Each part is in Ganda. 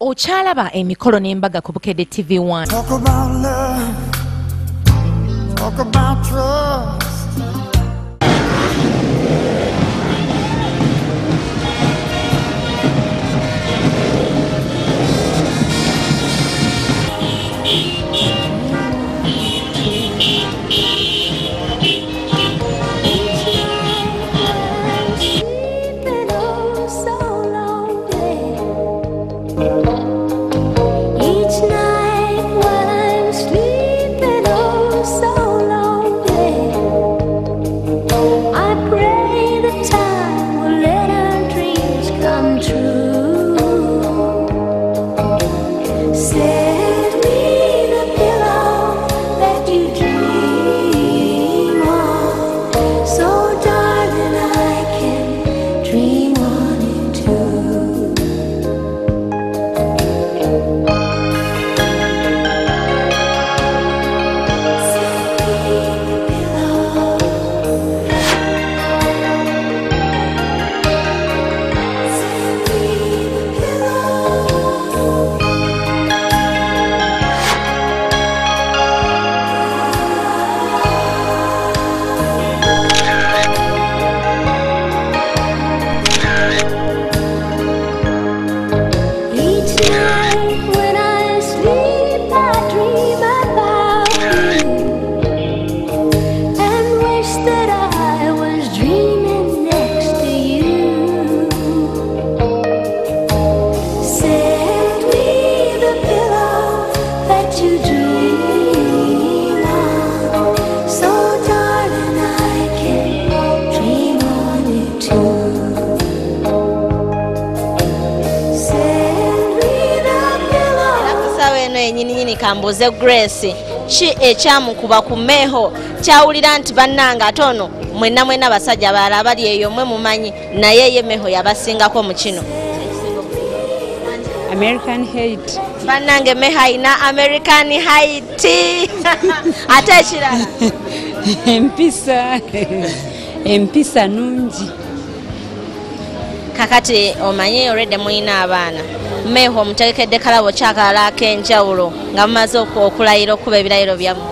Ochalaba Emikolo n'embaga ku Bukedde TV1. Talk about love, talk about trust. Kambuze Grace chi ekyamukuba ku Meho kyawulira nti bannanga atono mwena basajja balala bali eyo mwe mumanyi naye ye Meho yabasingako mu kino American Height bannange Meho ina American Height ate ekirala empisa nungi kakati omanyi already muyina abaana Meho mutegekedde kalabo kyakalala ak'enjawulo nga mumaze okulayira okuba ebirayiro byammwe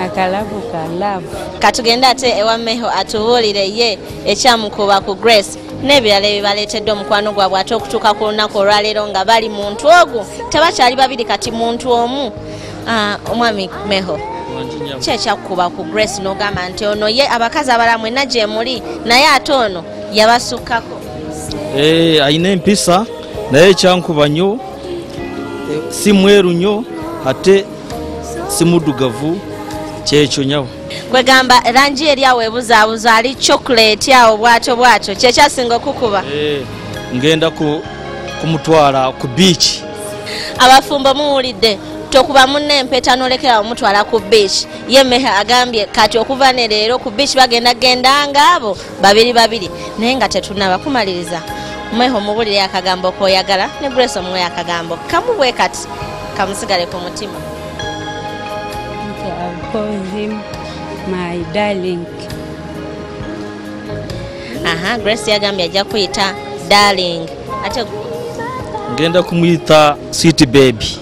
akalabo kalabu katugenda ate ewa Meho atubuulire ye ekyamukuba ku Grace n'ebirala ebibaleetedde omukwano gwabwe ate okutuuka ku lunaku olwaleero nga bali muntu ogwo tebakyali babiri kati muntu omu. Omwami Meho ki ekyakukuba ku Grace n'ogamba nti ono ye abakazi abalala mwenna gye muli naye ate ono yabasukkako? Ayina empisa naye ekyankuba nnyo si mweru nnyo ate si muddugavu kyekyo nyawo kwegamba langi eri awo ebuzaabuza ali chocolate awo bwatyo kyekyasinga okukuba. Ngenda kumutwala ku beach. Abafumbo muwulidde tokuba munne empeta n'olekera omutwala ku beach ye Meho agambye kati okuva ne leero ku beach bagendanga abo babiri naye nga tetunaba kumaliriza. Meho mubulire akagambo koyagala ne Grace omwe akagambo kamubwe kati kamusigale ku mutima. I'll call him my darling. Grace yagambye ajja kuyita darling ate ngenda kumuyita sweet baby.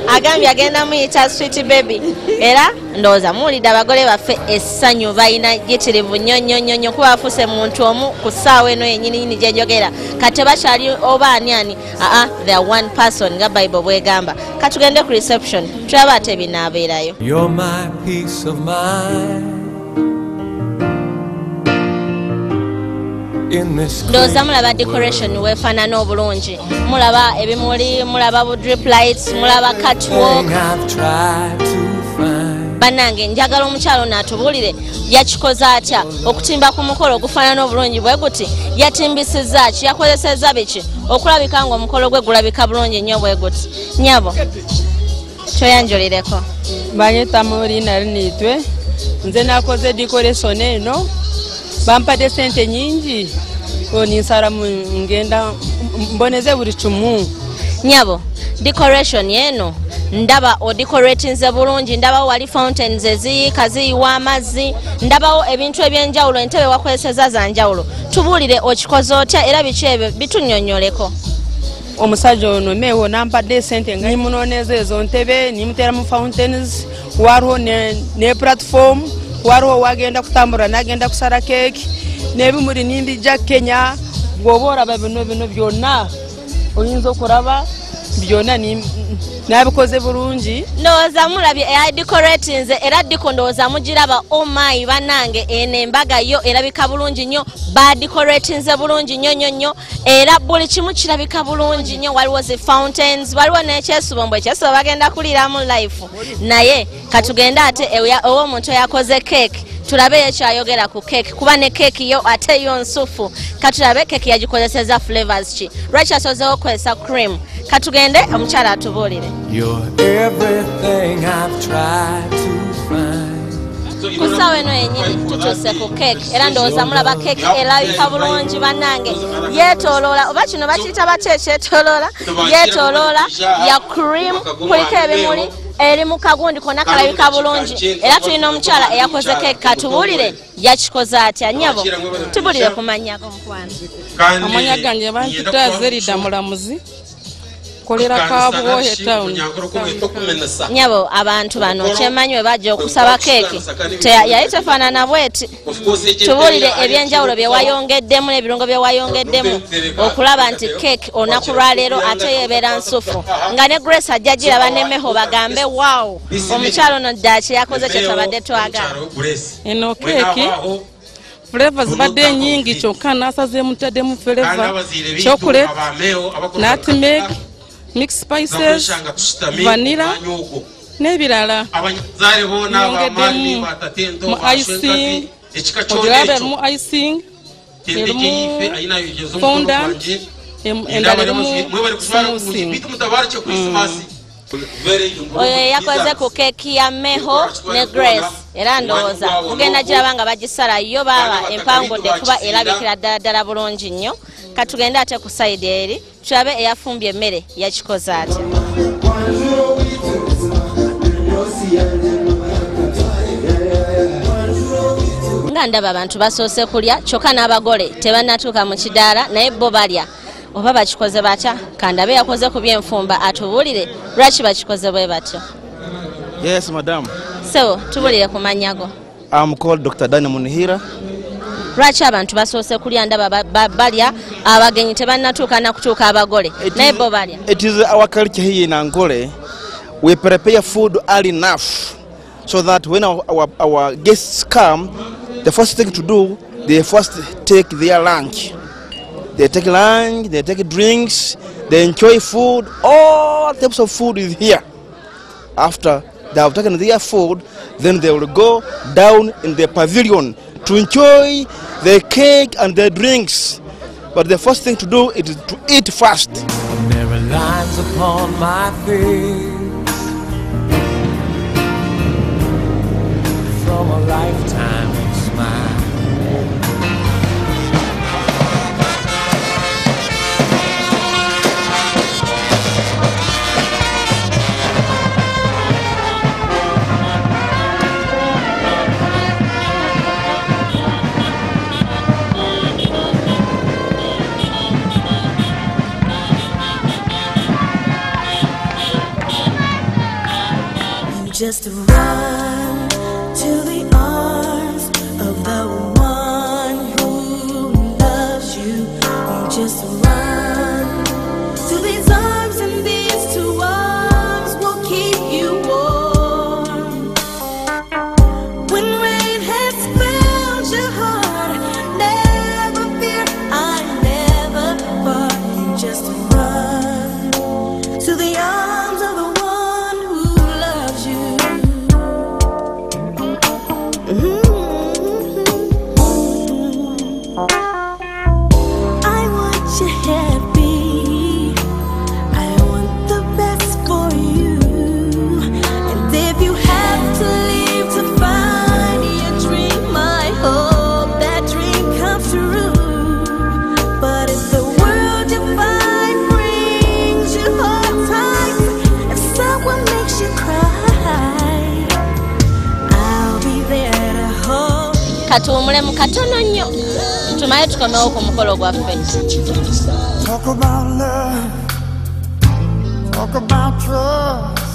Agambye agenda muyita sweet baby era ndowooza muwulidde abagole baffe essanyu balina gitirivu nnyo kuba bafuse muntu omu ku ssaawa eno yennyini gyenjogera kati bakyali oba ani they are one person nga Bible bwegamba. Katugende ku reception tulaba ate binaabeerayo. You're my peace of mind. Ndowooza mulaba decoration weefaanana obulungi, mulaba ebimuli, mulaba bu drip lights, mulaba catwalk. Bannange njagala omukyalo n'atubuulire yakikoze atya okutimba ku mukolo ogufaanana obulungi bwe guti, yatimbisizza ki, yakozesezza biki okulabika ng'omukolo gwe gulabika bulungi nnyo bwe guti. Nyabo kyoyanjulireko. Banyeta Morina Rinitwe nze nakoze decoration eno bampadde sente nyingi oninsala ngenda mboneze buli kimu Nyabo, decoration yeno ndaba o decoratinze bulungi, ndabawo wali fountains eziyiika ziyiwa amazzi, ndabawo ebintu ebyenjawulo, entebe wakozeseza za njawulo. Tubuulire okikoze otya era biki ebyo bitunnyonnyoleko. Omusajja ono Meho nampadde sente nga nimunooneza ezo ntebe nimutera mu fountains, waliwo ne platform, waliwo wagenda kutambula nagenda kusala keeki n'ebimuli nimbijja Kenya. Bw'oba olaba bino byonna oyinza okulaba byonna nabikoze bulungi. Ndowooza mulabye eya decoratinze era diko ndowooza mugiraba omayi bannange eno embaga yo erabika bulungi nnyo, badecoratinze bulungi nnyo era buli kimu kirabika bulungi nnyo. Waliwo zi fountains, waliwo n'ekyesubo ekyesubo bagenda kuliramu life. Naye katugenda ate ow'omuntu yakoze keeki tulabe yekyayogera ku keeki kuba ne keeki yo ate yo nsufu. Katulabe keeki yagikozeseza flavors ki, lwaki asozeewo okukozesa cream. Katugende omukyala atubuulire. You're everything I've tried to find. Kusaawa eno yennyini tutuuse ku keeki era ndowooza mulaba keeki erabika bulungi bannange. Yeetooloola oba kino bakiyita batya ekyetooloola, yeetooloola ya cream, kuliko ebimuli eri mu kagundi konna kalabika bulungi era tulina omukyala eyakoze keeki. Katubuulire yakikoze atya. Nnyabo tubuulire ku mannya g'omukwano. Amanya gange bampita Zerida Mulamuzi, kolera Kabwohe town. Nnyabo abantu bano kyemanyi we bajja okusaba keeki yali tefaanana bweti. Tubuulire ebyenjawulo bye wayongeddemu n'ebirungo bye wayongeddemu okulaba nti keeki olunaku lwaleero ate yeebeera nsufu nga ne Grace ajja giraba ne Meho bagambe waawo omukyalo ono ddala kye yakoze kye twabadde twagala. Eno keeki flavors badde nyingi kyokka nasaze mutaddemu flavor chocolate, nutmeg, mixed spices, vanilla n'ebirala. Mu icing, ogirabe mu icing, erimu fondant, endala erimu smoothing. Oyo yakoze ku keeki ya Meho ne Grace era ndowooza mugenda giraba nga bagisala yo baba empangudde kuba erabikira ddala bulungi nnyo. Katugende ate ku side eri tulabe eyafumbye emmere yakikoze atya. Nga ndaba abantu basoose kulya kyokka n'abagole tebannatuuka mu kidaala naye bo balya. Oba bakikoze batya? Kandabe yakoze ku byenfumba atubuulire lwaki bakikoze bwe batyo. Yes, madam. So tubulire ku mannya go. I'm called Dr. Daniel Munihira. Lwaki abantu basoose kulya ndaba balya abagenyi tebannatuuka na kutuuka abagole naye bo balya? It is our culture here in Angole. We prepare food early enough so that when our guests come, the first thing to do, they first take their lunch. They take lunch, they take drinks, they enjoy food. All types of food is here. After they have taken their food, then they will go down in the pavilion to enjoy the cake and the drinks. But the first thing to do is to eat first. There are lines upon my face from a lifetime of smiles. Just run to the arms of the one who loves you. You just run to these arms, and these two arms will keep you warm. When rain has found your heart, never fear, I never part. You just run to the arms of the one who loves you. katuwumule mu katono nnyo tumaye tukomewo ku mukolo gwaffe. Talk about love, talk about trust.